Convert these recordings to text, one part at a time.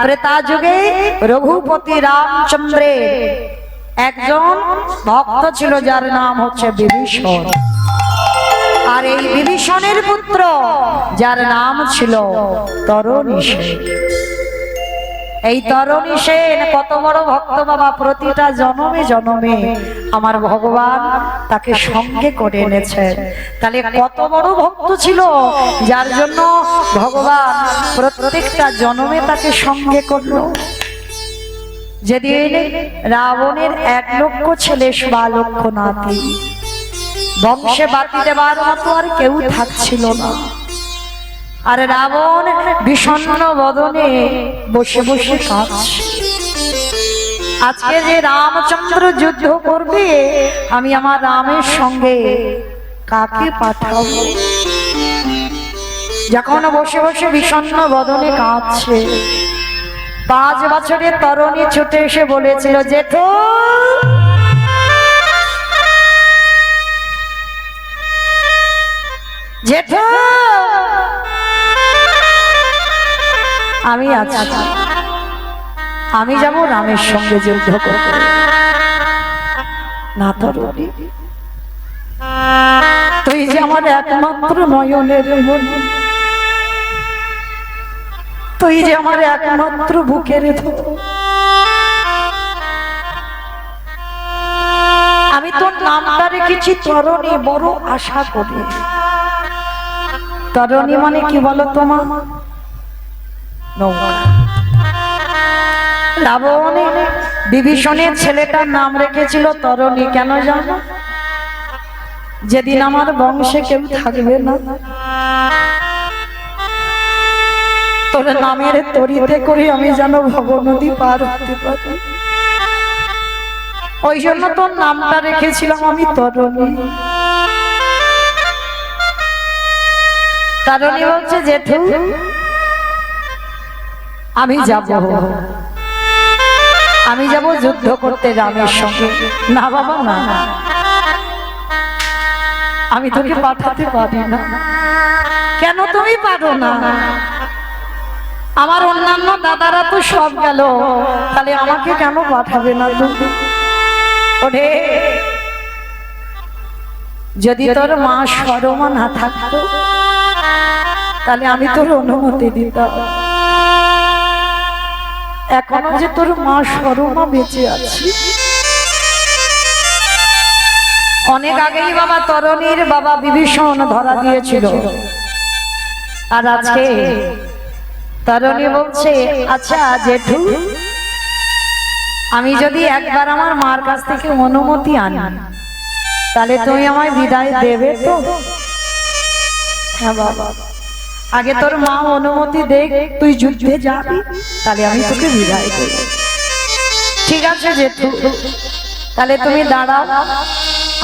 ত্রেতা যুগে রঘুপতি রামচন্দ্রের একজন ভক্ত ছিল যার নাম হচ্ছে বিভীষণ। আর এই বিভীষণের পুত্র যার নাম ছিল তরণীসেন। এই তরণীসেন কত বড় ভক্ত বাবা, প্রতিটা জন্মে জন্মে আমার ভগবান তাকে সঙ্গে করে এনেছেন। তাহলে কত বড় ভক্ত ছিল যার জন্য ভগবান প্রত্যেকটা জন্মে তাকে সঙ্গে করলো। যেদিন রাবণের 1 লক্ষ ছেলে 1.25 লক্ষ নাতি, বংশে বাতি দেবার মতো আর কেউ থাকছিল না। আর রাবণ বিষণ্ণ বদনে বসে বসে কাঁদছে। আজকে যে রামচন্দ্র যুদ্ধ করবে, আমি আমার রামের সঙ্গে কাকে পাঠাবো? যখন বসে বসে বিষণ্ণ বদনে কাঁদছে, 5 বছরের তরুণী ছুটে এসে বলেছিল, জেঠু জেঠু আমি আছি, আমি যাব রামের সঙ্গে যুদ্ধ করতে। না তরুণী, তুই যে আমার একমাত্র নয়নের মনি, তুই যে আমার একমাত্র বুকের ধন, আমি তোর নামটা রেখেছি তরুণী বড় আশা করি। তরুণী মানে কি বলো তোমার? রাবণ বিভীষণের ছেলেটার নাম রেখেছিল তরুণী। কেন জানো? যেদিন আমার বংশে কেউ থাকবে না, তোর নামের তরিতে করে আমি যেন ভবনদী পার হতে পারি। ওই জন্য তোর নামটা রেখেছিলাম আমি তরুণী। তরুণী বলছে, জেঠু আমি যাব, আমি যাব যুদ্ধ করতে রামের সঙ্গে। না বাবা না, আমি তোকে পাঠাতে পারি না। কেন তুমি পারো না? আমার অন্যান্য দাদারা তো সব গেল, তাহলে আমাকে কেন পাঠাবে না তুমি? ওরে, যদি তোর মা সরমা না থাকতো তাহলে আমি তোর অনুমতি দিতাম। এখনো যে তোর মা সরমা বেঁচে আছে। অনেক আগেই বাবা তরুণীর বাবা বিভীষণ ধরা দিয়েছিল। আর আজকে তরুণী বলছে, আচ্ছা জেঠু, আমি যদি একবার আমার মার কাছ থেকে অনুমতি আনি, তাহলে তুমি আমায় বিদায় দেবে তো? হ্যাঁ বাবা, আগে তোর মা অনুমতি দেখ, তুই যুদ্ধে যাবি, তাহলে আমি তোকে বিদায় দেব। ঠিক আছে জেঠু, তাহলে তুমি দাঁড়াও,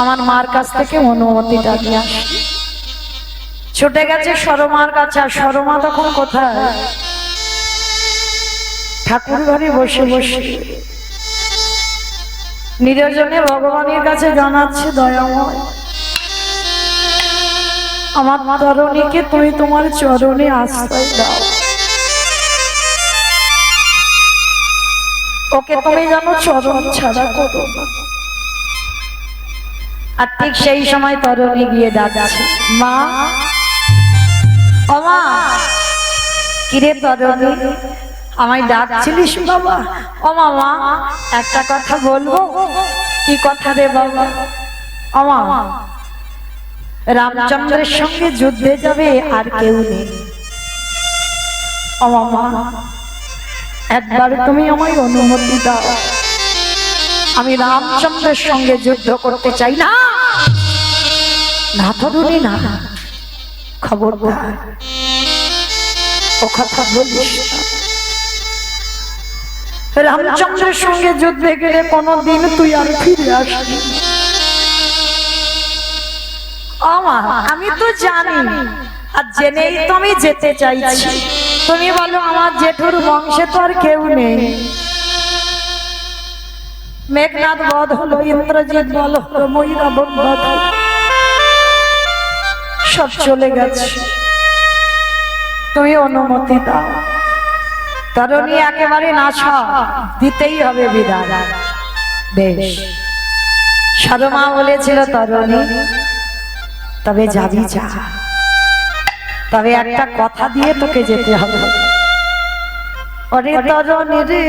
আমার মার কাছ থেকে অনুমতিটা নিয়ে আস। ছুটে গেছে সরমার কাছে। আর সরমা তখন কোথায়? ঠাকুর ঘরে বসে বসে নিরজনে ভগবানের কাছে জানাচ্ছে, দয়াময় আমার তরুণীকে তুমি তোমার চরণে আশ্রয় দাও, ওকে তুমি জানো চরণ ছাড়া করো না। আর ঠিক সেই সময় তরুণী গিয়ে ডাকছে, মা ও মা। কিরে তরুণী, আমায় ডাকছিলিস বাবা? ও মামা, একটা কথা বলবো। কি কথা রে বাবা? ও মামা, রামচন্দ্রের সঙ্গে যুদ্ধে যাবে আর কেউ নেই। ও মামা, একবার তুমি আমায় অনুমতি দাও, আমি রামচন্দ্রের সঙ্গে যুদ্ধ করতে চাই। না না তরুণী, না, খবরদার ও কথা বলিস না। রামচন্দ্রের সঙ্গে যুদ্ধে গেলে কোনদিন তুই আর ফিরে আসবি। আমি তো জানি, আর জেনেই তো আমি যেতে চাইছি। তুমি বলো, আমার জেঠুর বংশে তো আর কেউ নেই। মেঘনাদ বধ হলো, ইন্দ্রজিৎ বল হলো, মহিরাবণ বধ হলো, সব চলে গেছে। তুমি অনুমতি দাও, তরুণী একেবারে নাশা, দিতেই হবে বিধান। বেশ, সারমা বলেছিল তরুণী তবে যাবি যা, তবে একটা কথা দিয়ে তোকে যেতে হবে। ওরে তরুণী রে,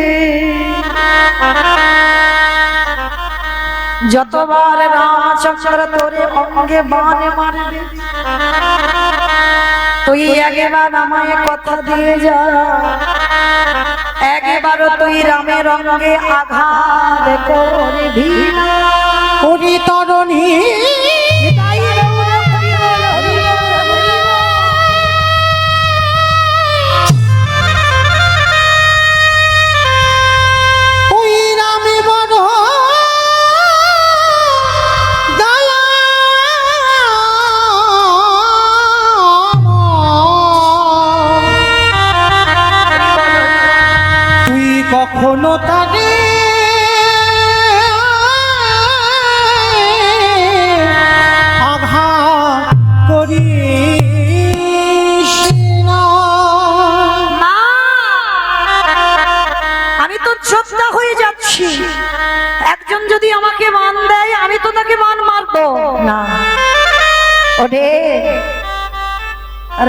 যতবার রামচন্দ্র তোরে অঙ্গে বান মারবে, তুই একবার আমায় কথা দিয়ে যা, একবারও তুই রামের অঙ্গে আঘাত করবি না। ওরে তরুণী কখনো তারে আঘাত করিস না। আমি তো যোদ্ধা হয়ে যাচ্ছি, একজন যদি আমাকে বান দেয় আমি তো তাকে বান মারবো না। ওরে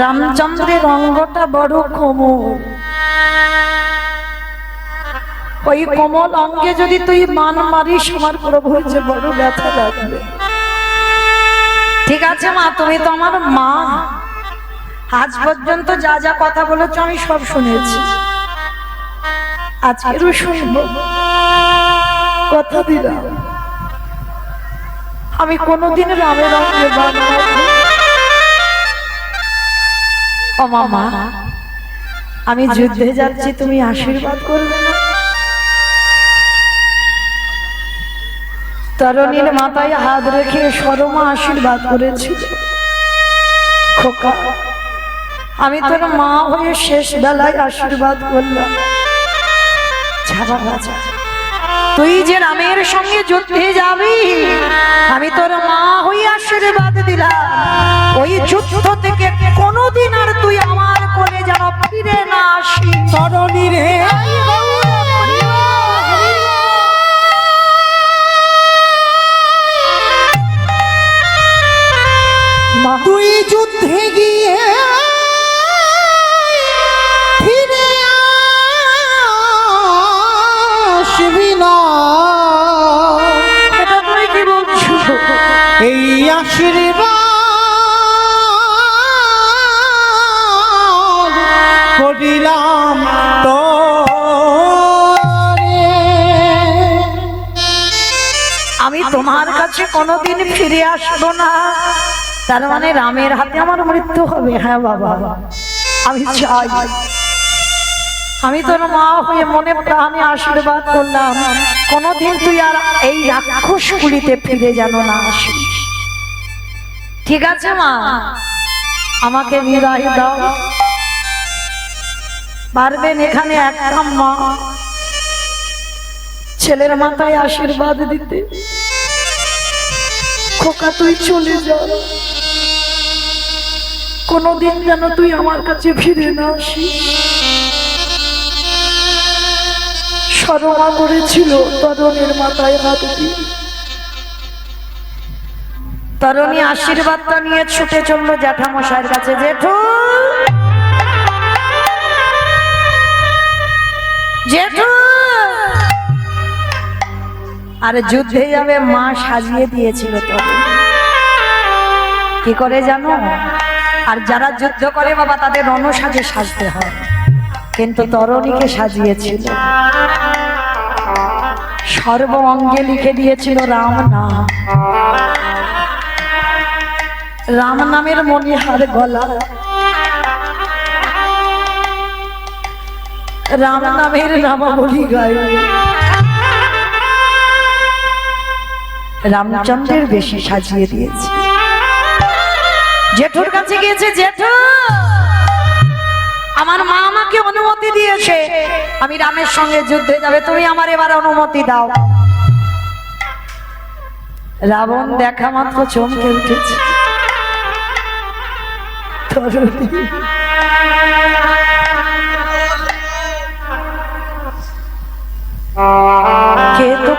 রামচন্দ্রের অঙ্গটা বড় কোমল, ওই কোমল অঙ্গে যদি তুই মান মারিস আমার প্রভুর যে বড় ব্যথা লাগবে। ঠিক আছে মা, তুমি তো আমার মা, আজ পর্যন্ত যা যা কথা বলেছো আমি সব শুনেছি, আজকেরও শুনবো। কথা দিলাম আমি কোনোদিন রামের অঙ্গে বান মারবো। ও মামা, আমি যুদ্ধে যাচ্ছি, তুমি আশীর্বাদ করবে না? তরুণীর মাথায় হাত রেখে সরমা আশীর্বাদ করেছিল, খোকা আমি তোর মা হয়ে শেষ বেলায় আশীর্বাদ করলাম, তুই যে রামের সঙ্গে যুদ্ধে যাবি, আমি তোর মা হয়ে আশীর্বাদ দিলাম, ওই যুদ্ধ থেকে কোনোদিন আর তুই আমার কোলে যেন ফিরে না আসি। তরুণী রে তুই যুদ্ধে গিয়ে ফিরে আসবি না, এটা তুই কি বলছো? এই আশীর্বাদ করিলাম তো। আমি তোমার কাছে কোনোদিন ফিরে আসবো না, তার মানে রামের হাতে আমার মৃত্যু হবে? হ্যাঁ বাবা, আমি চাই। আমি তোর মা হয়ে মনে প্রাণে আশীর্বাদ করলাম, কোনোদিন তুই আর এই রাক্ষসগুলিতে ফিরে যেন না আসিস। ঠিক আছে মা, আমাকে বিদায় দাও। পারবেন এখানে একটা মা ছেলের মাথায় আশীর্বাদ দিতে? খোকা তুই চলে যা, কোনদিন যেন তুই আমার কাছে ফিরে না আসিস। সরমা করেছিল তরুণীর মাথায় হাত দিয়ে। তরুণী আশীর্বাদটা নিয়ে ছুটে চললো জ্যাঠামশাইয়ের কাছে। জেঠু, জেঠু, আর যুদ্ধে যাবে মা সাজিয়ে দিয়েছিল তরুণী, কি করে জানো? আর যারা যুদ্ধ করে বাবা তাদের রণসাজে সাজতে হয়, কিন্তু তরুণীকে সাজিয়েছিল, সর্ব অঙ্গে লিখে দিয়েছিল রাম নাম। রাম নামের মণিহার গলা, রাম নামের নামাবলী গায়, রামচন্দ্রের বেশি সাজিয়ে দিয়েছে। জেঠুর কাছে গিয়েছে, জেঠু আমার মা আমাকে অনুমতি দিয়েছে আমি রামের সঙ্গে যুদ্ধে যাবে, তুমি আমার এবার অনুমতি দাও। রাবণ দেখা মাত্র চমকে উঠেছে।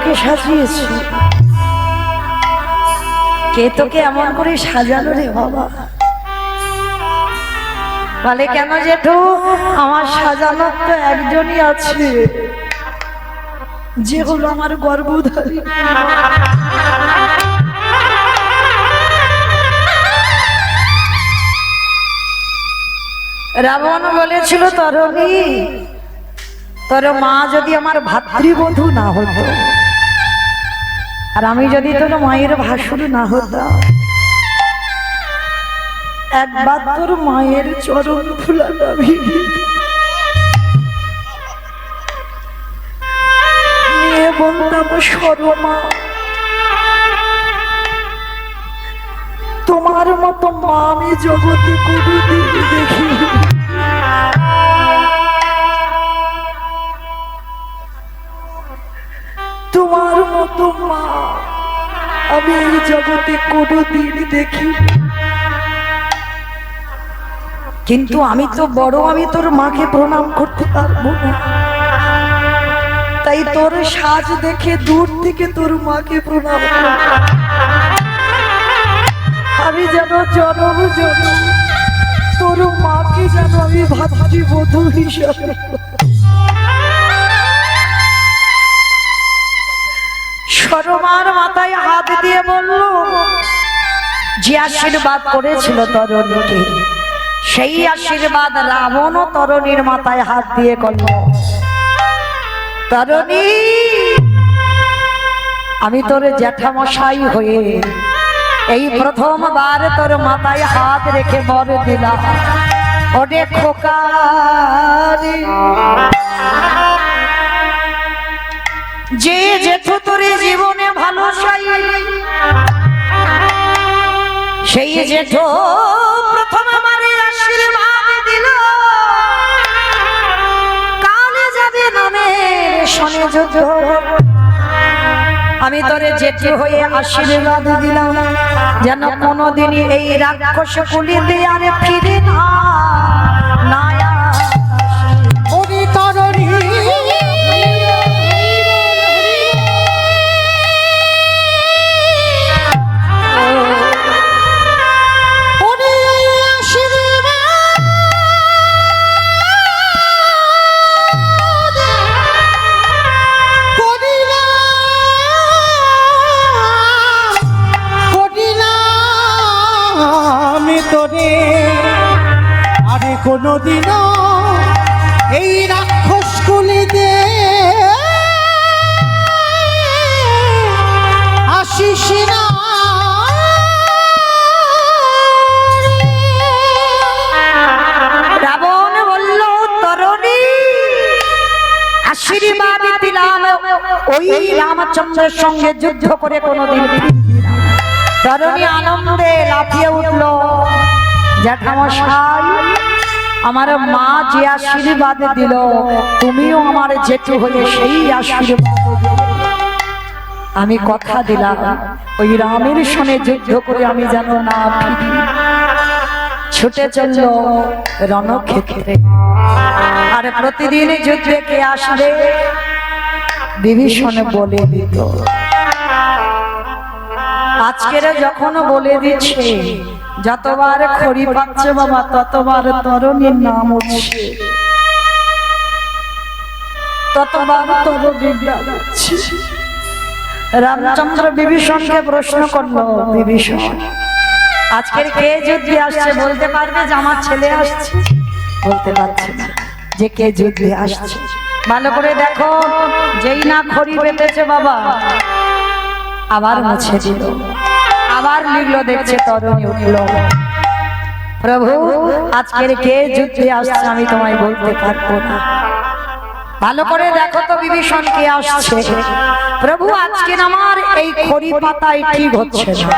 তোকে সাজিয়েছে? কে তোকে এমন করে সাজালো রে বাবা? বলে কেন জেঠু, আমার সাজানোর তো একজনই আছে, যে হলো আমার গর্ভধারী। রাবণ বলেছিল, তরণী, তোর মা যদি আমার ভাতৃবধূ না হতো, আর আমি যদি তোর মায়ের ভাসুর না হতাম, একবার তোর মায়ের চরণ ফুলাটা নিয়ে বলতাম, সরমা, তোমার মতো মা আমি জগতে কোনোদিন দেখি। তোমার মতো মা আমি এই জগতে কোনোদিন দেখি। কিন্তু আমি তো বড়, আমি তোর মাকে প্রণাম করতে পারবো না, তাই তোর সাজ দেখে দূর থেকে তোর মাকে প্রণাম করব। আমি যেন জনম জনম তোর মাকে যেন আমি ভাতৃবধূ হিসাবে। সরমার মাথায় হাত দিয়ে বলল, যে আশীর্বাদ করেছিল তরণীকে, সেই আশীর্বাদ রাবণ তরণীর মাথায় হাত দিয়ে করল। তরণী, আমি তোর জ্যাঠামশাই হয়ে এই প্রথমবার তোর মাথায় হাত রেখে বর দিলাম, ওরে খোকা রে। যে জেঠু তোর জীবনে ভালো চাই, সেই জেঠু প্রথম আমারে আশীর্বাদ দিল, কালে যাবে নামের শনে যুদ্ধ। আমি তোরে জেঠু হয়ে আশীর্বাদ দিলাম, যেন কোনোদিনই এই রাক্ষস কুলি দিয়ে আর ফিরে না ওরে তরণী, কোনদিনও এই রাক্ষস কুলিতে আসিস না। রাবণ বলল, তরণী, আশীর্বাদ দিলাম, ওই রামচন্দ্রের সঙ্গে যুদ্ধ করে কোনোদিন ফিরবি না। তরণী আনন্দে লাফিয়ে উঠল, জ্যাঠামশাই, আমার মা যে আশীর্বাদ দিল, তুমিও আমার জেঠু হয়ে সেই আশীর্বাদ। আমি কথা দিলাম, ওই রামের সঙ্গে যুদ্ধ করে আমি যেন না ফিরি। ছুটে চলল রণক্ষেত্রে, আর প্রতিদিন যুদ্ধে কে আসলে বিভীষণ বলে দিত। আজকের যখন বলে দিচ্ছে, যতবার খড়ি পাচ্ছে বাবা, ততবার তরণীর নাম উঠছে, ততবার তরণীর নাম উঠছে। রামচন্দ্র বিভীষণকে প্রশ্ন করলো, বিভীষণ, আজকের কে যুদ্ধে আসছে? বলতে পারবে যে আমার ছেলে আসছে? বলতে পারছে না যে কে যুদ্ধে আসছে। ভালো করে দেখো, যেই না খড়ি পেতেছে বাবা, আবার মুছে দিল, আবার লিখলো, দেখছে তরণী উঠল। প্রভু, আজকের কে যুদ্ধে আসছে আমি তোমায় বলতে পারবো না। ভালো করে দেখো তো বিভীষণ কে আসছে। প্রভু, আজকে আমার এই খড়ি পাতায় ঠিক হচ্ছে না।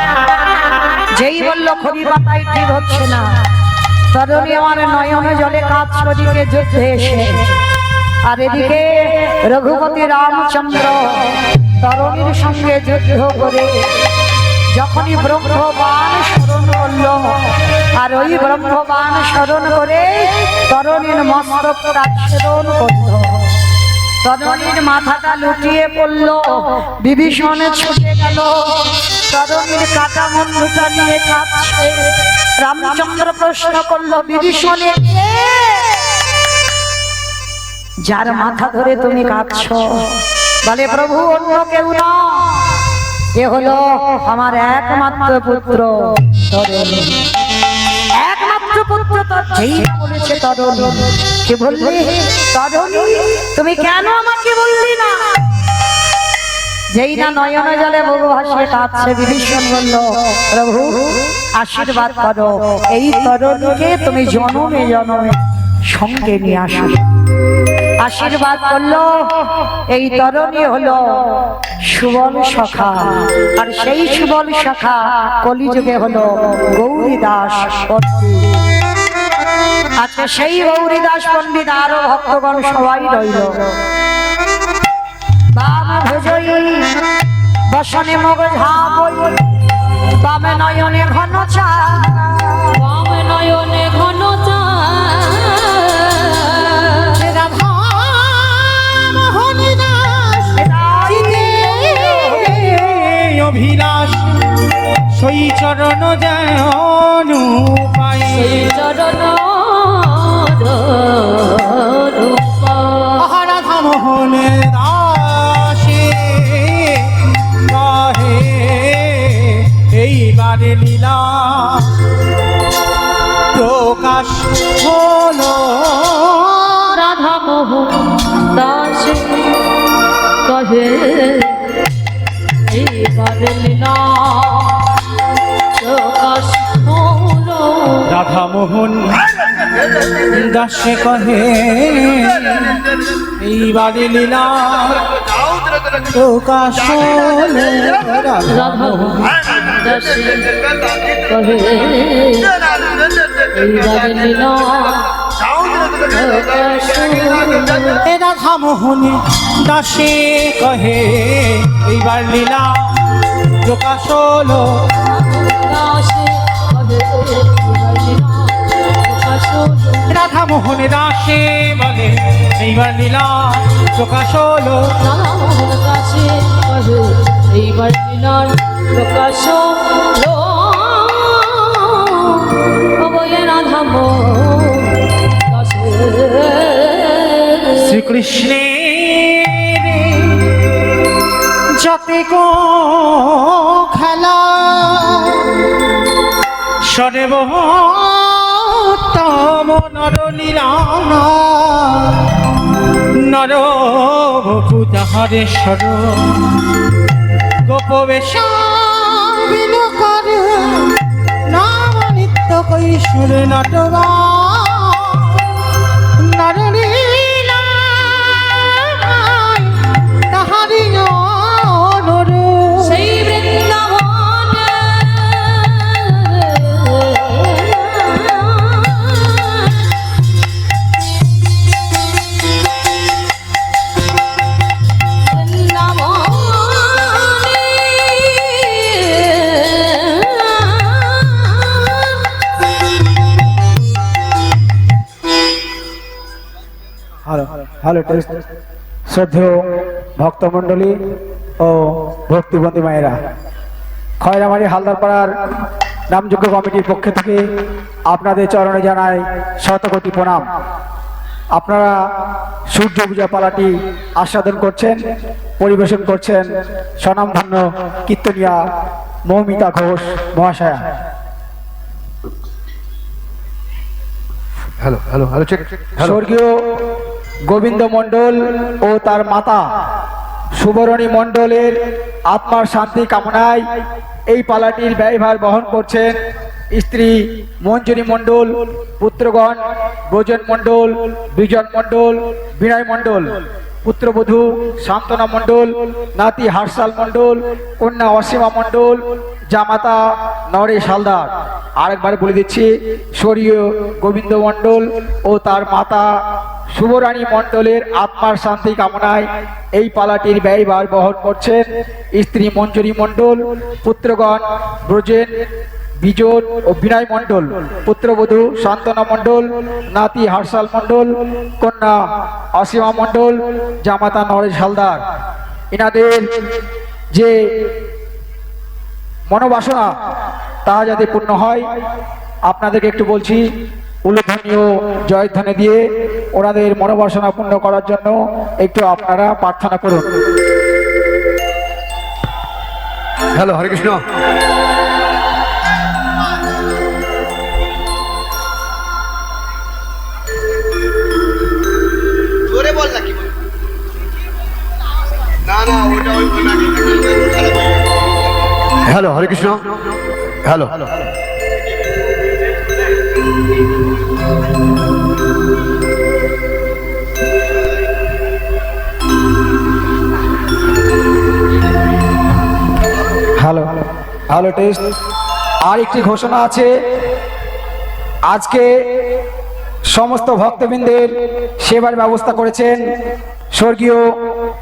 যেই বললো খড়ি পাতায় ঠিক হচ্ছে না, তরণী আমার নয়নে জলে কাজ শরীরে যুদ্ধে এসে, আর এদিকে রঘুপতি রামচন্দ্র তরণীর সঙ্গে যুদ্ধ করে যখনই ব্রহ্মবাণ স্মরণ করলো, আর ওই ব্রহ্মবাণ স্মরণ করে তরণীর মস্তকটা ছেদন করল। তরণীর মাথাটা লুটিয়ে পড়লো, বিভীষণে ছুটে গেল, তরণীর কাটা মুন্ডুটা নিয়ে কাঁদছে। রামচন্দ্র প্রশ্ন করলো, বিভীষণে কে? যার মাথা ধরে তুমি কাঁদছো? বলে, প্রভু অন্য কেউ না, এ হলো আমার একমাত্র পুত্র তরুণ। একমাত্র পুত্র তোর, যেই বলেছে তরুণ। কে বললি? তরুণী। তুমি কেন আমাকে বললি না? যেই না নয়নে জলে বহু ভাসে কাঁদছে, বিভীষণ বলল, প্রভু আশীর্বাদ করো, এই তরুণীকে তুমি জনমে জনমে সঙ্গে নিয়ে আসো। আশীর্বাদ করলো, এই তরুণী হলো সুবল সখা, আর সেই সুবল সখা কলিযুগে হলো গৌরী দাস পণ্ডিত। আচ্ছা, সেই গৌরী দাস পণ্ডিত আরো ভক্তগণ সবাই রইল। বাম ভুজই বসনে মগ ঝাপই, বামে নয়নে ঘন চা, বামে নয়নে ঘন চা, রাধা মোহনী দাস চিতে অভিলাষ, সই চরণ যেন পাই। সেই চরণ রূপা। রাধা মোহন দাসে কহে এইবারে লীলা প্রকাশ হলো। রাধা মোহন দাস কহে এইবার লীলা প্রকাশ হলো। রাধা মোহন দাসে কহে এইবারে লীলা প্রকাশ হলো। রাধা মোহন দাস কহে এইবার লীলা প্রকাশ হলো। রাধা মোহন দাসে কহে এইবার লীলা প্রকাশ হলো। রাধা মোহন দাসে বলে এইবার লীলা প্রকাশ হলো। এইবার লীলার প্রকাশ হলো। রাধা শ্রীকৃষ্ণের যতে কো খেলা সর্বোত্তম নরলীলা নর ভূতাহারেশ্বর গোপবেশ বিলোকর নাম নিত্য কৈশোর নটবা নরলীলা তাহারি নর সেই বৃন্দাবন হ্যালো টেস্ট। শ্রদ্ধেয় ভক্তমণ্ডলী ও ভক্তিবতী মায়েরা, খয়রামারি হালদারপাড়ার নামযোগ্য কমিটির পক্ষ থেকে আপনাদের চরণে জানাই শতকোটি প্রণাম। আপনারা সূর্য পূজা পালাটি আস্বাদন করছেন, পরিবেশন করছেন স্বনামধন্য কীর্তনিয়া মৌমিতা ঘোষ মহাশয়া। Hello hello hello check. স্বর্গীয় গোবিন্দ মণ্ডল ও তার মাতা সুবরণী মণ্ডলের আত্মার শান্তি কামনায় এই পালাটির ব্যয়ভার বহন করছেন স্ত্রী মঞ্জুরি মণ্ডল, পুত্রগণ ব্রজন মণ্ডল, বিজন মণ্ডল, বিনয় মণ্ডল, পুত্রবধূ শান্তনা মণ্ডল, নাতি হার্ষাল মণ্ডল, কন্যা অসীমা মণ্ডল, জামাতা নরেশ হালদার। আরেকবার বলে দিচ্ছি, স্বর্গীয় গোবিন্দ মণ্ডল ও তার মাতা শুভরানী মণ্ডলের আত্মার শান্তি কামনায় এই পালাটির ব্যয়ভার বহন করছেন স্ত্রী মঞ্জুরি মণ্ডল, পুত্রগণ ব্রজেন, বিজন ও বিনয় মণ্ডল, পুত্রবধূ শান্তনা মণ্ডল, নাতি হার্ষাল মণ্ডল, কন্যা অসীমা মণ্ডল, জামাতা নরেশ হালদার। এনাদের যে মনোবাসনা তা যাতে পূর্ণ হয়, আপনাদেরকে একটু বলছি, উলুধ্বনি ও জয়ধ্বনি দিয়ে ওনাদের মনোবাসনা পূর্ণ করার জন্য একটু আপনারা প্রার্থনা করুন। হ্যালো, হরে কৃষ্ণ। জোরে বল না, কি বল? না না, ওটা ওই বল না, hello, Hare Krishna. Hello, hello hello test. আর একটি ঘোষণা আছে, আজকে সমস্ত ভক্তবৃন্দের সেবার ব্যবস্থা করেছেন স্বর্গীয়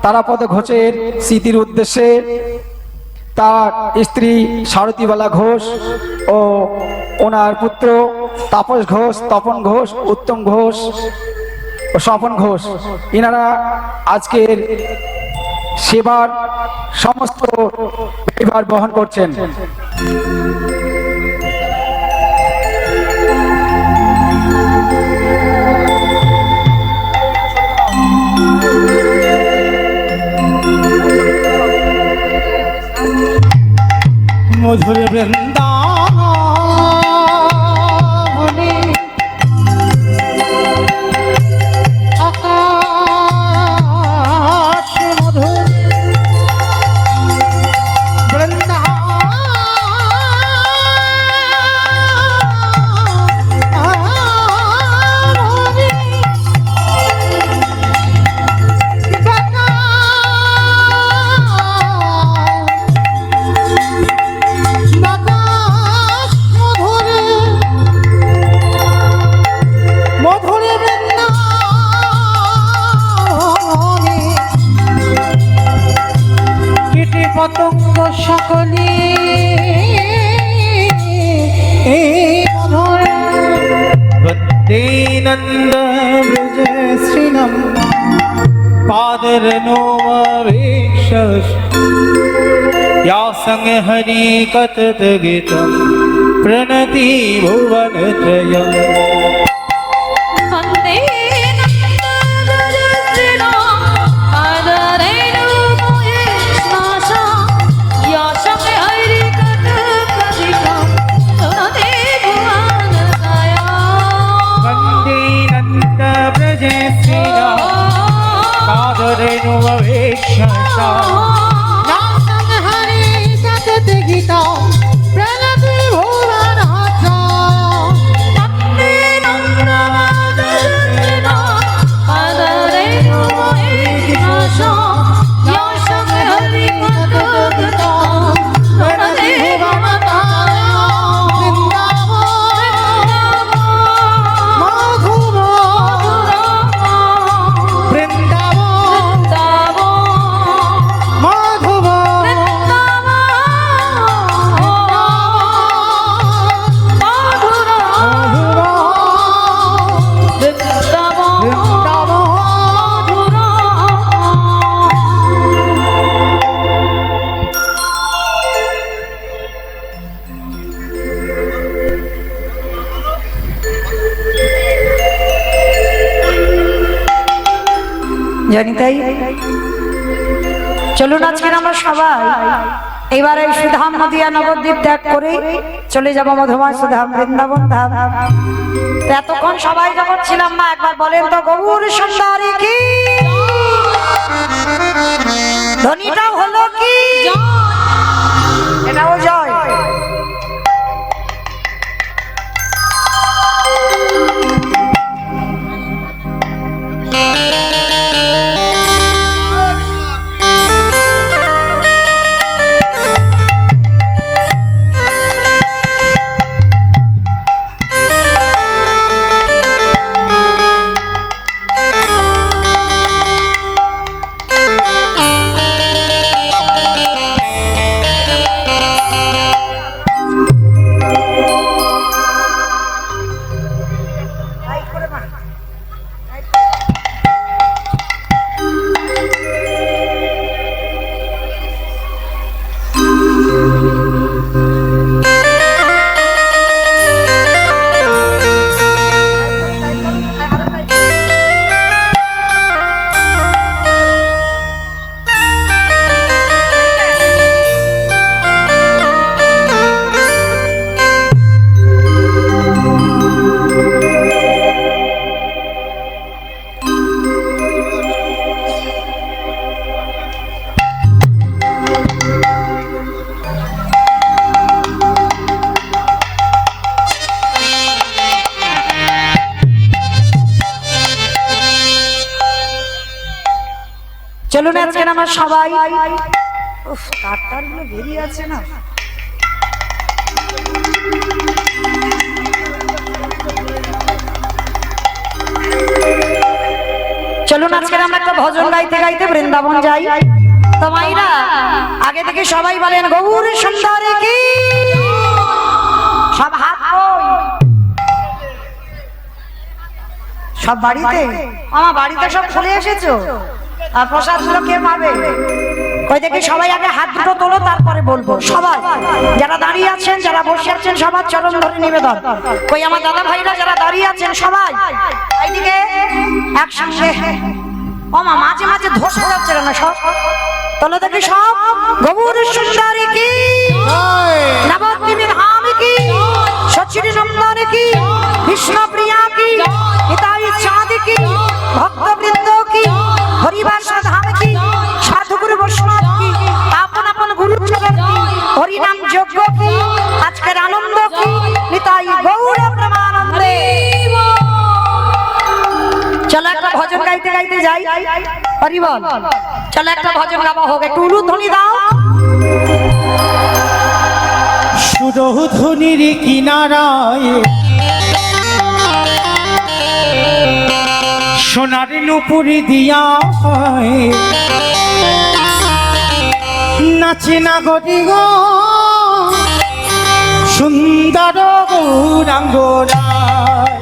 তারাপদ ঘোষের স্মৃতির উদ্দেশ্যে তার স্ত্রী সারথীবালা ঘোষ ও ওনার পুত্র তাপস ঘোষ, তপন ঘোষ, উত্তম ঘোষ ও স্বপন ঘোষ। এনারা আজকের সেবার সমস্ত ব্যয়ভার বহন করছেন। মধুর বৃন্দাবনে আকাশ মধুর বৃন্দাবনে বাতাস মধুরে মধুরে বৃন্দাবনে কীটে পতঙ্গ সকলে মধুরে বন্দে নন্দ ব্রজ শ্রীনম পাদর নোমভীক্ষ या संग हरि कथत गीतम प्रणति भुवन त्रयम् वन्दे नन्दनवरश्रीराम पादरेणु मोहेश्नाशा याशं हरिकथकथितं सुनते भुवनत्रया। वन्दे नन्द व्रज श्रीराम पादरेणुमवेक्षसा या संग हरि कथत गीतम प्रणति भुवन वन्दे नन्दनवरश्रीराम पादरेणु मोहेश्नाशा याशं हरिकथकथितं सुनते भुवनत्रया। জানি তাই, চলুন আজকে আমরা সবাই এবারে সুধাম নদিয়া নবদ্বীপ ত্যাগ করে চলে যাবো মধুময় সুধাম বৃন্দাবন ধাম। এতক্ষণ সবাই যখন ছিলাম না, একবার বলেন তো গৌর সুন্দরী কি, ধ্বনিটাও হলো কি, এটাও জয়। চলুন আজকে আমার সবাই উফ, তারগুলো বেরিয়ে আছে না। চলুন আজকে আমরা একটা ভজন গাইতে গাইতে বৃন্দাবন যাই। তো মাইরা আগে থেকে সবাই বলেন গৌর সুন্দরী কি, সব হাত কই? সব বাড়িতে? আমার বাড়িতে সব চলে এসেছো, আর প্রসাদ গুলো কে পাবে? কই দেখি সবাই আগে হাত দুটো তোলো, তারপরে বলবো। সবাই যারা দাঁড়িয়ে আছেন, যারা বসে আছেন, সবার চরণ ধরে নিবেদন। কই আমার দাদা ভাইরা যারা দাঁড়িয়ে আছেন সবাই এইদিকে একসঙ্গে। ও মা, মাঝে মাঝে ধস হয়ে যাচ্ছে না সব তোলো দেখি সব। গৌর সুন্দরী কি, নবদ্বীপের হামি কি, সচির নন্দন কি, কৃষ্ণ প্রিয়া কি, নিতাই চাঁদ কি, ভক্তবৃন্দ কি, হরিবাস ধাম কি, সাধুগুরু বৈষ্ণব কি, আপন আপন গুরু চরণ কি, হরিনাম যজ্ঞ কি, আজকের আনন্দ কি, নিতাই গৌর প্রেমানন্দে। চলো একটা ভজন গাইতে গাইতে যাই। হরি বল। চলো একটা ভজন গাওয়া হোক, একটু উলুধ্বনি দাও। সুরধুনির কিনারায় সোনার নুপুরি দিয়া হয়, নাচে না গরি গো সুন্দর গৌরাঙ্গরায়।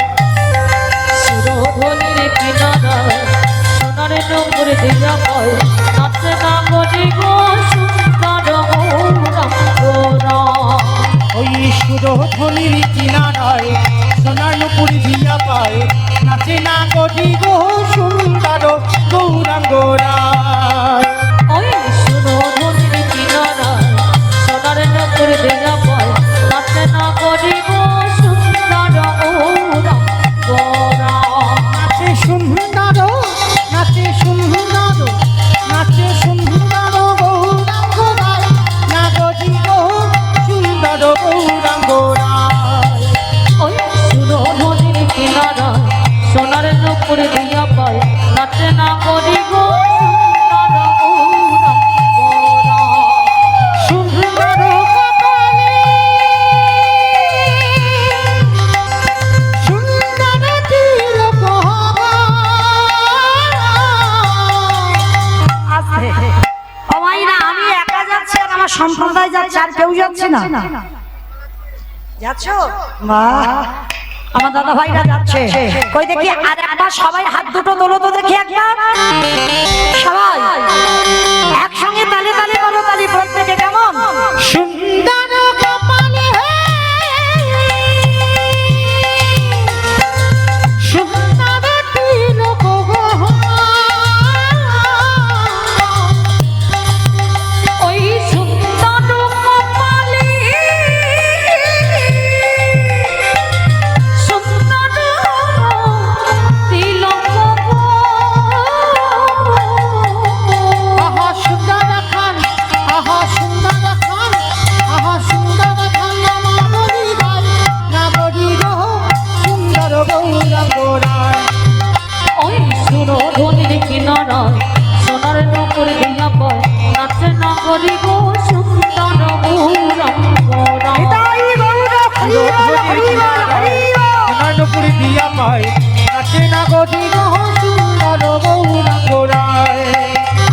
সুরধনির কিনারায় সোনার নূপুর দিয়া হয়, নাচে না গরি গো সুন্দর গৌরাঙ্গরায়। ওই সুরধনির কিনারায় সোনার নুপুরি দিয়া পায়, নাচে না গরি গো সুন্দর গৌরাঙ্গরায়। ওই সুরধনির কিনারায় সোনার নূপুর দিয়া হয়, নাচে না গরি গো সুন্দর গৌরাঙ্গরায়। নাচে সুন্দর, নাচে সুন্দর, নাচে সুন্দর গৌরাঙ্গরায়, না গরি গো সুন্দর গৌরাঙ্গরায়। ওই সুরধনির কিনারায় সোনার নূপুর দিয়া পায়, নাচে না গরি গো সুন্দর গৌরাঙ্গরায়। সুন্দর কপালে, সুন্দর তিলক আস্তে। ও মাইরা, আমি একা যাচ্ছি আর আমার সম্প্রদায় যাচ্ছে, আর কেউ যাচ্ছে না। যাচ্ছ? বাহ, আমার দাদা ভাইরা যাচ্ছে। কই দেখি আর একবার সবাই হাত দুটো তোলো তো দেখি একবার। সবাই একসঙ্গে তালে তালে বলো, তালি প্রত্যেকে কেমন? সুন্দর কপালে, সুন্দর তিলক ওই সুন্দর কপালে, সুন্দর তিলক আহা সুন্দর খান, আহা সুন্দর খান, আহা সুন্দর খান নাগরি গায়, নাগরি গো সুন্দর গৌরাঙ্গরায়। ওই সুরধনির কিনারায় সোনার নূপুর দিয়া পায়, নাচে না গরি গো সুন্দর গৌরাঙ্গরায়। নিতাই গৌর হরি বল, হরি বল, হরি বল। সোনারপুরি দিয়া পায়, নাচে না গরি গো সুন্দর গৌরাঙ্গরায়।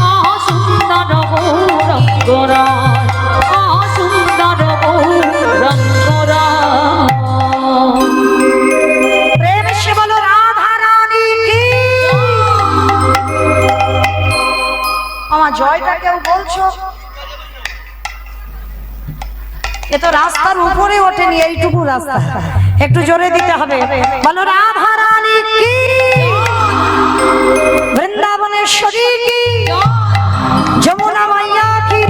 আহা সুন্দর গৌরাঙ্গরায়, আহা সুন্দর গৌরাঙ্গরায়। প্রেম সে বলো রাধা রানী কি। আমার জয়টা কেউ বলছো? এ তো রাস্তার উপরে ওঠেনি, এইটুকু রাস্তা, একটু জোরে দিতে হবে। বলো রাধা রানী কি, বৃন্দাবনেশ্বরী কি, যমুনা মাইয়া কি,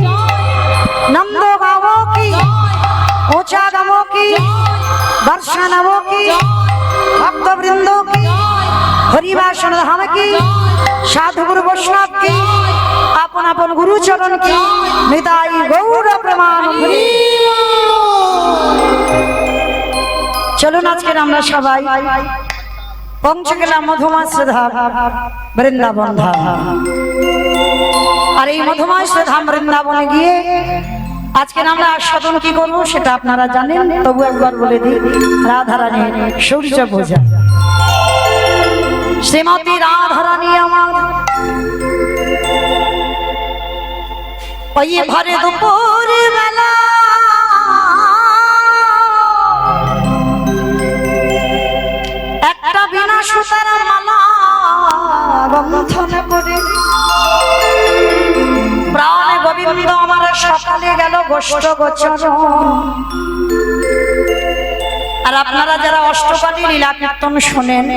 নন্দ গাঁও কি, ऊंचा गाँव की, दर्शनवों की, भक्तवृंद की, हरिवासन धाम की, साधु गुरु वैष्णव की, अपन अपन गुरु चरण की, निताई गौर प्रेमानंदी। চলুন আজকে আমরা সবাই পৌঁছে গেলাম মধুমাস ধাম, বৃন্দাবন ধাম। মধুময় ধাম বৃন্দাবনে গিয়ে আজকে আমরা আস্বাদন কি করবো সেটা আপনারা জানেন, তবু একবার বলে দিই। রাধারানী সূর্য পূজা, শ্রীমতী রাধারানী আমার ওই ভরে দুপুর বেলা একটা বিনা সুতার মালা বন্ধন করে প্রাণ গোবিন্দ আমার সকালে গেল গোষ্ঠ গোচর। আর আপনারা যারা অষ্টপালী লীলা কীর্তন শোনেন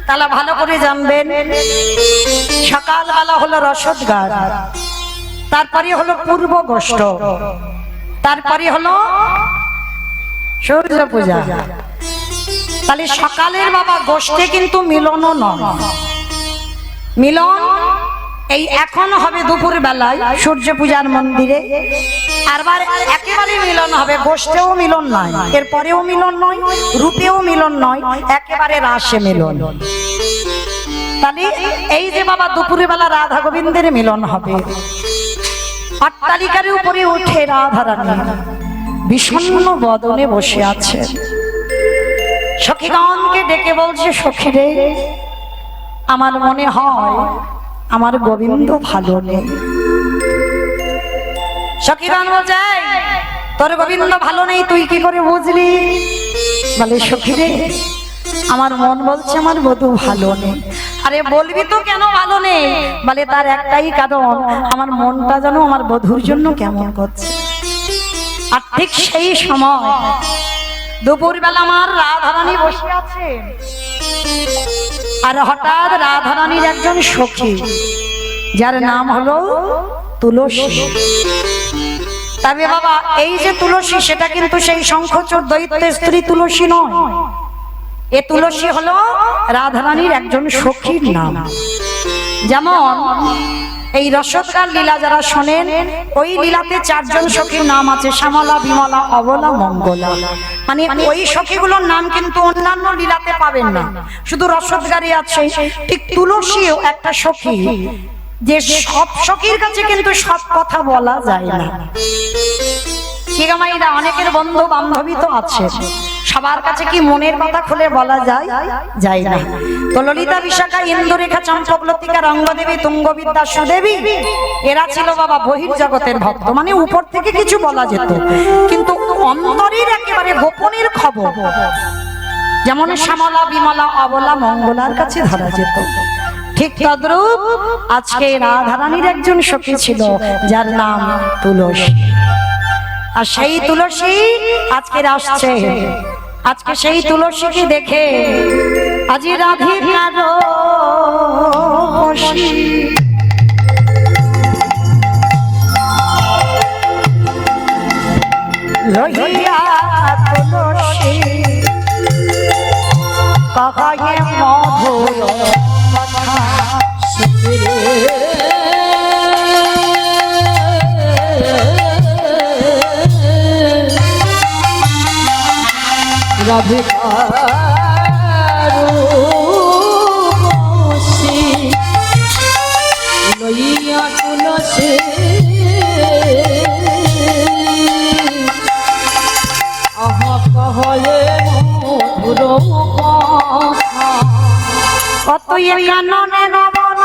তাহলে ভালো করে জানবেন, সকালবেলা হলো রসদগার, তারপরে হলো পূর্ব গোষ্ঠ, তারপরে হলো সূর্য পূজা। তাহলে সকালের বাবা গোষ্ঠে কিন্তু মিলনও নয়, মিলন এই এখন হবে দুপুর বেলায় সূর্য পূজার মন্দিরে, আরবার একেবারে মিলন হবে, গোষ্ঠেও মিলন নয়, এরপরেও মিলন নয়, রূপেও মিলন নয়, একেবারে রাসে মিলন। তাহলে এই যে বাবা দুপুরে বেলা রাধা গোবিন্দের মিলন হবে, অট্টালিকার উপরে উঠে রাধারানী বিষণ্ণ বদনে বসে আছে, সখীগণকে ডেকে বলছে, সখী রে আমার মনে হয় আমার গোবিন্দ ভালো নেই। সখীগণ বলছে, তোর গোবিন্দ ভালো নেই তুই কি করে বুঝলি? বলে, সখী রে আমার মন বলছে আমার বধূ ভালো নেই। আরে বলবি তো কেন ভালো নেই? বলে, তার একটাই কারণ, আমার মনটা যেন আমার বধূর জন্য কেমন করছে। আর ঠিক সেই সময় দুপুর বেলা আমার রাধারানী বসে আছে, আর হঠাৎ রাধারানীর একজন সখী যার নাম হলো তুলসী। তবে বাবা এই যে তুলসী সেটা কিন্তু সেই শঙ্খচূড় দৈত্যের স্ত্রী তুলসী নয়, এ তুলসী হলো রাধারানীর একজন সখীর নাম। যেমন এই রসদগার লীলা যারা শোনেন, ওই লীলাতে চারজন সখীর নাম আছে, শ্যামলা, বিমলা, অবলা, মঙ্গলা। মানে ওই সখীগুলোর নাম কিন্তু অন্যান্য লীলাতে পাবেন না, শুধু রসদগারে আছে। ঠিক তুলসীও একটা সখী, যে সব সখীর কাছে কিন্তু সব কথা বলা যায় না। কি গামাইরা, অনেকের বন্ধু বান্ধবী তো আছে, সবার কাছে কি মনের কথা খুলে বলা যায়? যায় না। তো ললিতা, বিশাখা, ইন্দুরেখা, চম্পকলতিকা, রঙ্গদেবী, তুঙ্গবিদ্যা, সুদেবী এরা ছিল বাবা বহির্জগতের ভক্ত, মানে উপর থেকে কিছু বলা যেত, কিন্তু অন্তরের একেবারে গোপনের খবর যেমন শ্যামলা, বিমলা, অবলা, মঙ্গলার কাছে ধরা যেত। ঠিক তদ্রূপ আজকে রাধারানীর একজন সখী ছিল যার নাম তুলসী। আর সেই তুলসী আজকে আসছে, আজকে সেই তুলসীকে দেখে আজি রাধিকার রহিয়া তুলসী কহে মধুর কথা লইয়া তুলসী আহা কহলে মধুর কথা। কতই কাননে নবন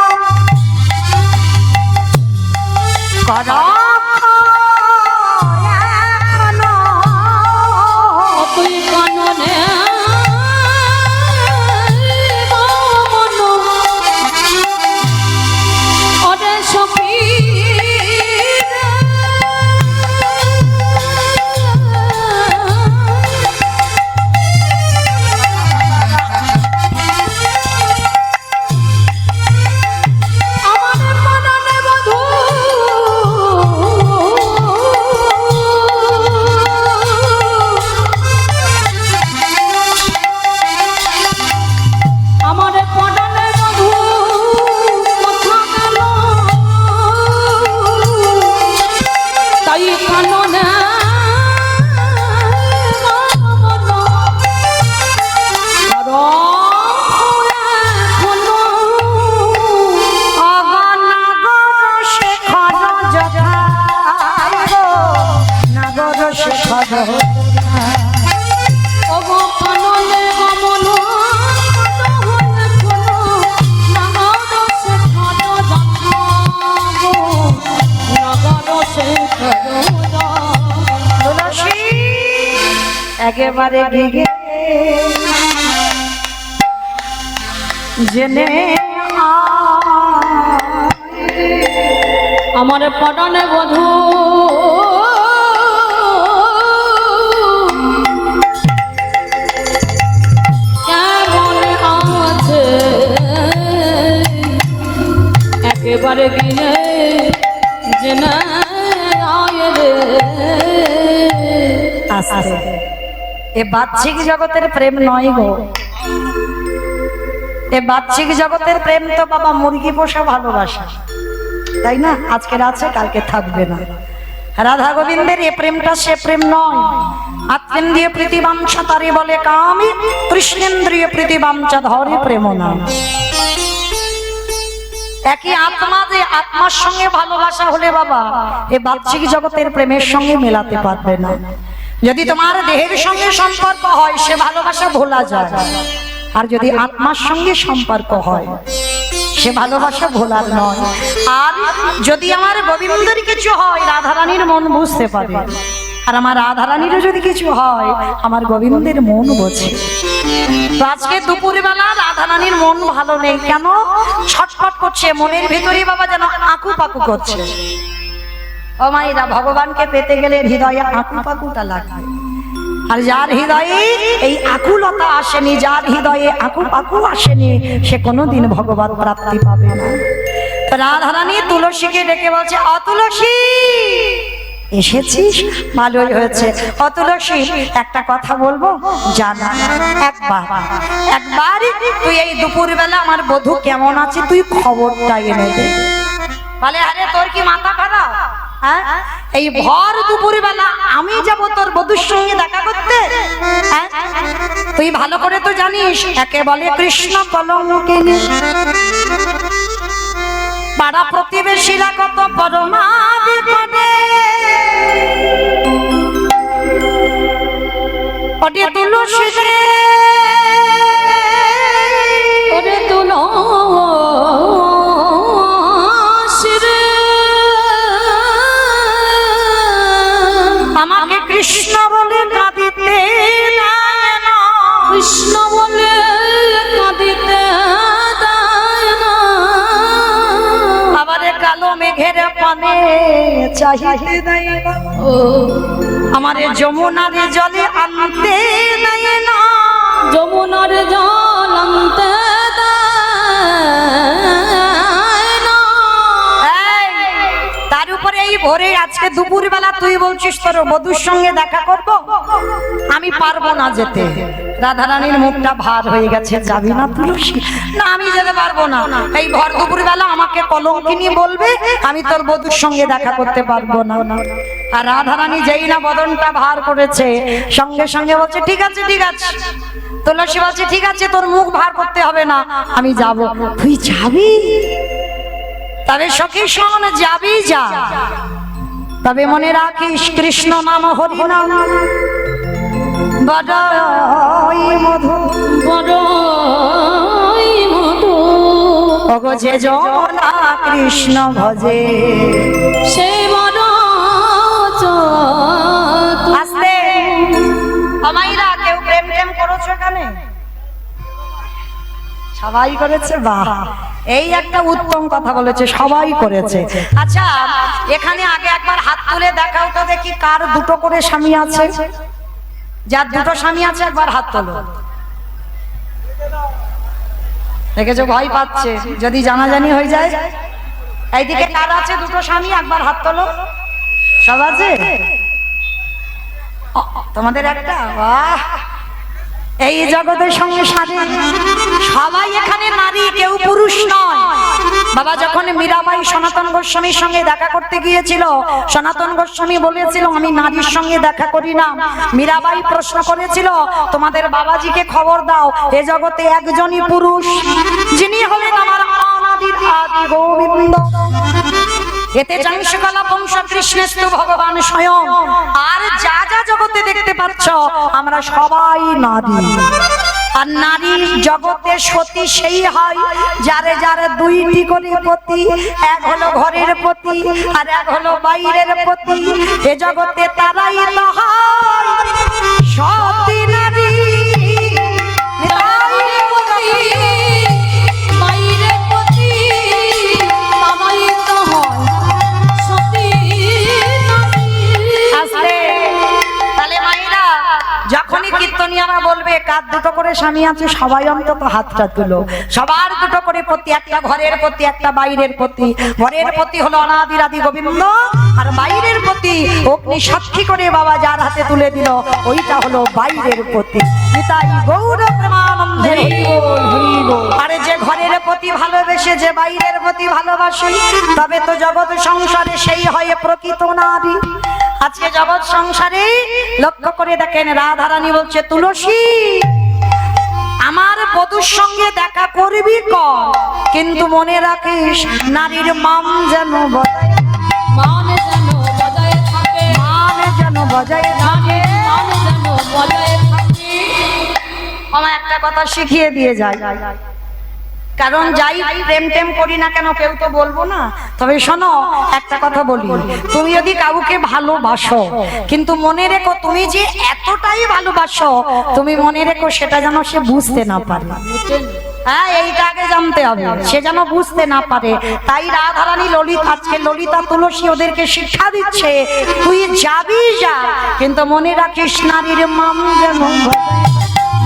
কর তুই কাননে অরে সখী আমার মননে বধূ তুলসী একেবারে গিগে জেনে আমার পটনে বধূ কেমন আছে একেবারে গিয়ে জেনে আয় রে। আস্তে এ বাহ্যিক জগতের প্রেম নয় গো, এ বাহ্যিক জগতের প্রেম তো বাবা মুরগি পোষা ভালোবাসা, তাই না? আজকের আছে কালকে থাকবে না। রাধা গোবিন্দের এ প্রেমটা সে প্রেম নয়। আত্মেন্দ্রিয় প্রীতিবাঞ্ছা তারে বলে কামি, কৃষ্ণেন্দ্রিয় প্রীতিবাঞ্ছা ধরে প্রেম নাম। একই আত্মা, যে আত্মার সঙ্গে ভালোবাসা হলে বাবা এ বাহ্যিক জগতের প্রেমের সঙ্গে মেলাতে পারবে না। যদি তোমার দেহের সঙ্গে সম্পর্ক হয় সে ভালোবাসা ভোলা যায়, আর যদি আত্মার সঙ্গে সম্পর্ক হয় সে ভালোবাসা ভোলার নয়। আর যদি আমার গোবিন্দের কিছু হয় রাধারানীর মন বুঝতে পারে, আর আমার রাধারানীরও যদি কিছু হয় আমার গোবিন্দের মন বোঝে। তো আজকে দুপুরবেলা রাধারানীর মন ভালো নেই, কেন? ছটফট করছে মনের ভিতরে বাবা, যেন আঁকু পাকু করছে। ও মায়েরা, ভগবানকে পেতে গেলে হৃদয়ে আঁকু পাকুটা লাগবে। আর যার হৃদয়ে এই আকুলতা আসেনি, যার হৃদয়ে আকু পাকু আসেনি, সে কোনোদিন ভগবান প্রাপ্তি পাবে না। রাধারানী তুলসীকে ডেকে বলছে, অতুলসী এসেছিস, ভালোই হয়েছে। অতুলসী একটা কথা বলবো, জানা একবার তুই এই দুপুরবেলা আমার বধূ কেমন আছে তুই খবরটা এনে দে। বলে, আরে তোর কি মাথা খারাপ? হ্যাঁ, এই ভর দুপুর বেলা আমি যাব তোর বধূর সঙ্গে দেখা করতে? হ্যাঁ, তুই ভালো করে তো জানিস একে বলে কৃষ্ণ কলঙ্কিনী। পাড়া প্রতিবেশীরা কত পরমাবিপদে, ওরে তুলসী রে, ওরে তুলসী রে, আমাকে কৃষ্ণ বলে কাঁদিতে দেয় না, কৃষ্ণ বলে কাঁদিতে দেয় না। আবার কালো মেঘের পানে চাহিতে দেয় না, ও আমার যমুনার জলে আনতে দেয় না, যমুনার জল আনতে দেয় না। এই, তার উপরে এই ভোরে আজকে দুপুর বেলা তুই বলছিস তোর বধূর সঙ্গে দেখা করব, আমি পারবো না যেতে। রাধারানীর মুখটা ভার হয়ে গেছে, যাবি না তুলসী? না, আমি যেতে পারবো না। এই ভর দুপুর বেলা আমাকে কলঙ্কিনী বলবে, আমি তোর বধূর সঙ্গে দেখা করতে পারবো না। আর রাধারানী যেই না বদনটা ভার করেছে, সঙ্গে সঙ্গে বলছে ঠিক আছে ঠিক আছে। তুলসী বলছে ঠিক আছে, তোর মুখ ভার করতে হবে না, আমি যাব। তুই যাবি? তবে সখী শোন, যাবি যা, তবে মনে রাখিস কৃষ্ণ নাম হরি নাম বড়ই মধু, বড়ই মধু। ওগো যে জনা কৃষ্ণ ভজে, সেই বড় আস্তে আমাইরা কেউ প্রেম প্রেম করেছো এখানে? সবাই করেছে, বাহ, এই একটা উত্তম কথা বলেছে, সবাই করেছে। আচ্ছা, এখানে আগে একবার হাত তুলে দেখাও তো দেখি কার দুটো করে স্বামী আছে। যার দুটো স্বামী আছে একবার হাত তোলো। দেখেছো, ভয় পাচ্ছে যদি জানাজানি হয়ে যায়। এইদিকে কার আছে দুটো স্বামী, একবার হাত তোলো। সব আছে? তোমাদের একটা? বাহ, এই জগতের সংসারে সবাই এখানে নারী, কেউ পুরুষ নয়। বাবা যখন মীরাবাই সনাতন গোস্বামীর সঙ্গে দেখা করতে গিয়েছিল, সনাতন গোস্বামী বলেছিল আমি নারীর সঙ্গে দেখা করি না। মীরাবাই প্রশ্ন করেছিল তোমাদের বাবাজিকে খবর দাও, এ জগতে একজনই পুরুষ, যিনি হলেন আমার অনাদির আদি গোবিন্দ। এতে চাংশকলা বংশ কৃষ্ণেস্তু ভগবান স্বয়ং। আর যা যা জগতে দেখতে পাচ্ছ আমরা সবাই নারী। আর নারী জগতে সতী সেই হয় যারে যারে দুইটি করে পতি, এক হলো ঘরের পতি আর এক হলো বাইরের পতি। এ জগতে তারাই তো হয় সতী নারী। বাইরে পতি তারাই তো হয় সতী নারী। আসলে তাহলে মায়েরা যখনই কীর্তনিয়ারা বলবে কার দুটো করে স্বামী আছে, সবাই অন্তত হাতটা তুলো। সবার দুটো করে পতি, একটা ঘরের পতি একটা বাইরের পতি। ঘরের পতি হলো অনাদিরাদি গোবিন্দ, আর বাইরের পতি অগ্নি সাক্ষী করে বাবা যার হাতে তুলে দিল ওইটা হলো বাইরের পতি। নিতাই গৌর প্রেমানন্দে। আরে যে ঘরের প্রতি ভালোবেসে যে বাইরের প্রতি ভালোবাসে, তবে তো জগৎ সংসারে সেই হয় প্রকৃত নারী। আজকে জগৎ সংসারে লক্ষ্য করে দেখেন, রাধারানী বলছে তুলসী আমার বধূর সঙ্গে দেখা করবি কর, কিন্তু মনে রাখিস নারীর মান যেন বজায়, মান যেন বজায় থাকে, মান যেন বজায় থাকে। মান যেন বজায় থাকে। আমার একটা কথা শিখিয়ে দিয়ে যায়, কারণ যাই প্রেম টেম করি না কেন কেউ তো বলবো না। তবে শোনো একটা কথা বলি, তুমি যদি কাউকে ভালোবাসো কিন্তু মনে রেখো তুমি যে এতটাই ভালোবাসো, তুমি মনে রেখো সেটা যেন সে বুঝতে না পারে। হ্যাঁ, এইটা আগে জানতে হবে, সে যেন বুঝতে না পারে। তাই রাধারানী ললিতা, আজকে ললিতা তুলসী ওদেরকে শিক্ষা দিচ্ছে, তুই যাবি যা, কিন্তু মনে রাখিস নারীর মান যেন বজায়,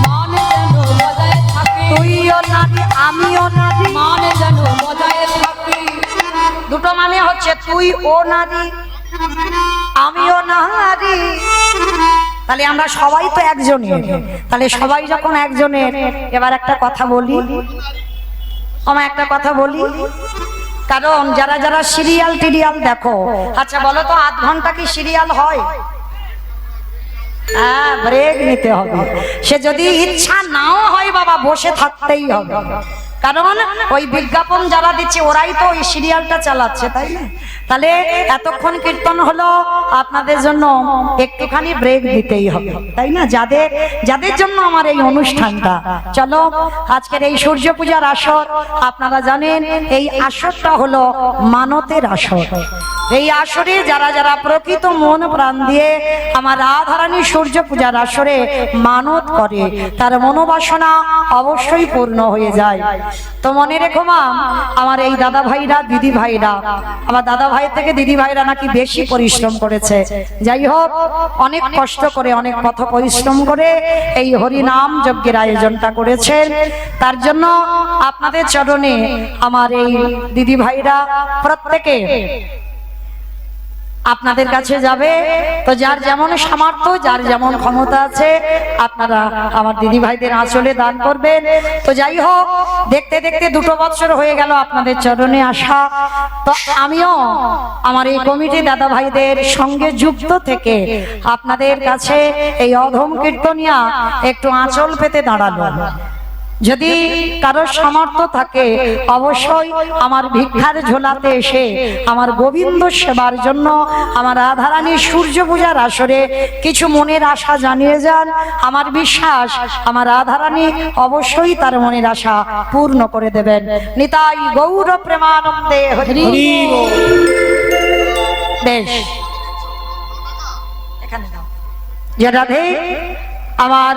মান যেন বজায় থাকে, তুইও নারী আমিও নারী। মান যেন বজায় থাকে। দুটো মানে হচ্ছে তুই ও নারী আমিও নারী। তাহলে আমরা সবাই তো একজনের, তাহলে সবাই যখন একজনের, এবার একটা কথা বলি, আমার একটা কথা বলি, কারণ যারা যারা সিরিয়াল টিরিয়াল দেখো, আচ্ছা বলো তো আধ ঘন্টা কি সিরিয়াল হয়? হ্যাঁ, ব্রেক নিতে হবে। সে যদি ইচ্ছা নাও হয় বাবা বসে থাকতেই হবে, কারণ ওই বিজ্ঞাপন যারা দিচ্ছে ওরাই তো ওই সিরিয়ালটা চালাচ্ছে, তাই না? তাহলে এতক্ষণ কীর্তন হলো, আপনাদের জন্য একটুখানি ব্রেক দিতেই হবে, তাই না? যাদের যাদের জন্য আমার এই অনুষ্ঠানটা। চলো, আজকের এই সূর্য পূজার আসর, আপনারা জানেন এই আসরটা হলো মানতের আসর। এই আসরে যারা যারা প্রকৃত মন প্রাণ দিয়ে আমার রাধারানী সূর্য পূজার আসরে মানত করে, তার মনোবাসনা অবশ্যই পূর্ণ হয়ে যায়। তো মনে রেখো মা, আমার এই দাদা ভাইরা দিদি ভাইরা, আমার দাদা ভাই থেকে দিদি ভাইরা নাকি বেশি পরিশ্রম করেছে। যাই হোক, অনেক কষ্ট করে অনেক পথ পরিশ্রম করে এই হরিনাম যজ্ঞের আয়োজনটা করেছেন। তার জন্য আপনাদের চরণে আমার এই দিদি ভাইরা প্রত্যেকে আপনাদের কাছে যাবে। তো যার যেমন সামর্থ্য, যার যেমন ক্ষমতা আছে, আপনারা আমার দিদি ভাইদের আঁচলে দান করবেন। তো যাই হোক, দেখতে দেখতে 2 বছর হয়ে গেল আপনাদের চরণে আসা। তো আমিও আমার এই কমিটি দাদা ভাইদের সঙ্গে যুক্ত থেকে আপনাদের কাছে এই অধম কীর্তনিয়া একটু আঁচল পেতে দাঁড়ালো। যদি কারোর সামর্থ্য থাকে অবশ্যই আমার ভিক্ষার ঝোলাতে এসে আমার গোবিন্দ সেবার জন্য আমার রাধারানীর সূর্য পূজার আসরে কিছু মনের আশা জানিয়ে যান। আমার বিশ্বাস আমার রাধারানী অবশ্যই তার মনের আশা পূর্ণ করে দেবেন। নিতাই গৌর প্রেমানন্দে হরি বল। বেশ, এখানে দাও যে রাধে আমার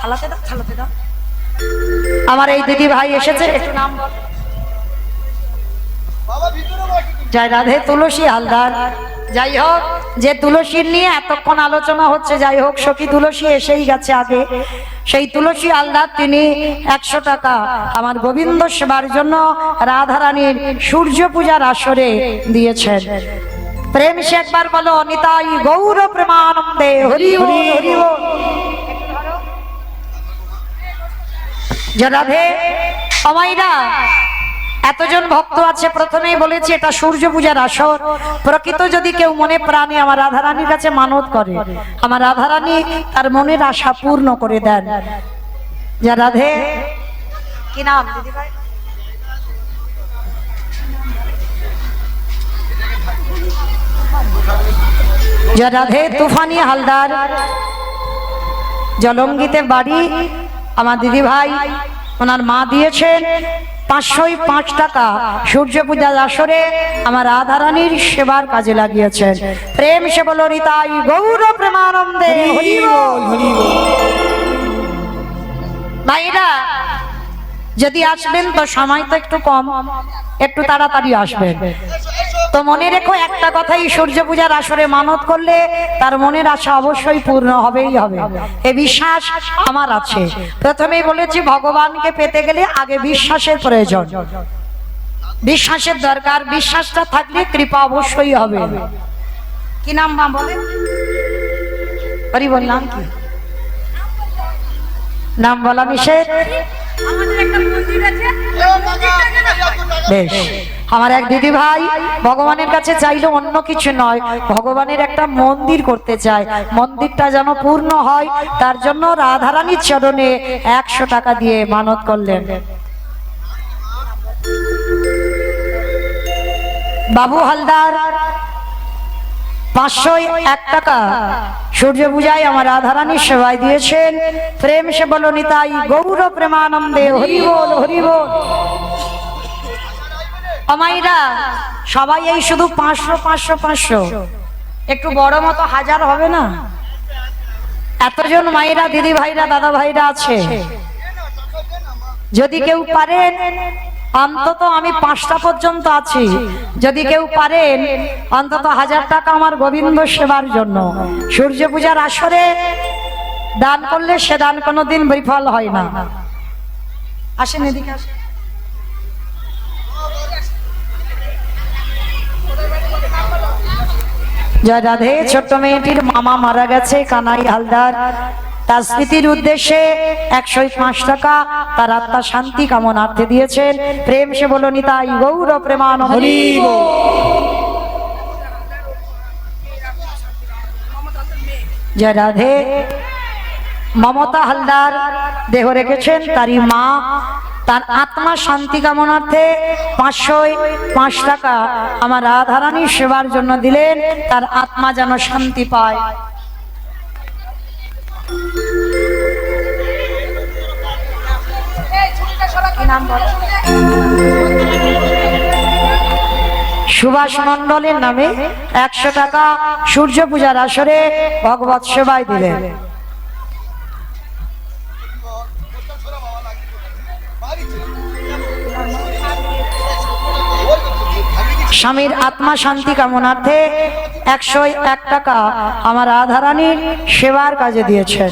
হালাতে দাও, হালাতে দাও। আমার এই দিদি ভাই এসেছে, একটু নাম বল। জয় রাধে তুলসী হালদার। যাই হোক, যে তুলসীর নিয়ে এতক্ষণ আলোচনা হচ্ছে, যাই হোক সখী তুলসী এসেই গেছে আগে। সেই তুলসী হালদার তিনি 100 টাকা আমার গোবিন্দ সেবার জন্য রাধারানীর সূর্য পূজার আসরে দিয়েছেন। প্রেম সে একবার বলো নিতাই গৌর প্রেমানন্দে হরি হরি হরি বল। রাধে অমাইরা, এতজন ভক্ত আছে, প্রথমেই বলেছি এটা সূর্য পূজার আসর। প্রকৃত যদি কেউ মনে প্রাণে আমার রাধারানীর কাছে মানত করে, আমার রাধারানী তার মনের আশা পূর্ণ করে দেন। যা রাধে, কি নাম দিদি ভাই? যা রাধে তুফানি হালদার, জলঙ্গিতে বাড়ি, আমার দিদি ভাই ওনার মা দিয়েছেন 505 টাকা সূর্য পূজার আসরে আমার রাধারানীর সেবার কাজে লাগিয়েছেন। প্রেম সে বলো নিতাই গৌর প্রেমানন্দে হরি বল। হরি বল। ভাইরা যদি আসবেন তো সময় তো একটু কম, একটু তাড়াতাড়ি আসবেন। তো মনে রেখো একটা কথাই, সূর্য পূজার আসরে মানত করলে তার মনের আশা অবশ্যই পূর্ণ হবেই হবে, এ বিশ্বাস আমার আছে। প্রথমেই বলেছি ভগবানকে পেতে গেলে আগে বিশ্বাসের প্রয়োজন, বিশ্বাসের দরকার। বিশ্বাসটা থাকলে কৃপা অবশ্যই হবে। কি নাম মা বলে? হরি বল। নাম কি? নাম বলা নিষেধ। বেশ, আমার এক দিদি ভাই ভগবানের কাছে চাইলে অন্য কিছু নয়, ভগবানের একটা মন্দির করতে চায়, মন্দিরটা যেন পূর্ণ হয়, তার জন্য রাধারানীর চরণে 100 টাকা দিয়ে মানত করলেন। বাবু হালদার 501 টাকা সূর্য পূজায় আমার রাধারানীর সেবায় দিয়েছেন। প্রেম সে বলো নিতাই গৌর প্রেমানন্দে হরি বল হরি বল। আমাইরা সবাই এই শুধু 500 500 500, একটু বড় মতো 1000 হবে না? এতজন মায়েরা দিদি ভাইরা দাদা ভাইরা আছে, যদি কেউ পারেন অন্তত, আমি 5টা পর্যন্ত আছি, যদি কেউ পারেন অন্তত 1000 টাকা আমার গোবিন্দ সেবার জন্য। সূর্য পূজার আসরে দান করলে সে দান কোনোদিন বিফল হয় না। আসেন এদিকে আসেন। জয় রাধে। ছোট্ট মেয়েটির মামা মারা গেছে, কানাই হালদার, তার স্মৃতির উদ্দেশ্যে 105 টাকা তার আত্মা শান্তি কামনার্থে দিয়েছেন। প্রেম সে বলো নিতাই গৌর প্রেমানন্দে হরি বল। জয় রাধে। মমতা হালদার দেহ রেখেছেন, তারই মা তার আত্মা শান্তি কামনার্থে 505 টাকা আমার রাধারানীর সেবার জন্য দিলেন, তার আত্মা যেন শান্তি পায়। সুভাষ মন্ডলের নামে 100 টাকা সূর্য পূজার আসরে ভগবত সেবায় দিলেন। স্বামীর আত্মা শান্তি কামনার্থে 101 টাকা আমার রাধারানীর সেবার কাজে দিয়েছেন।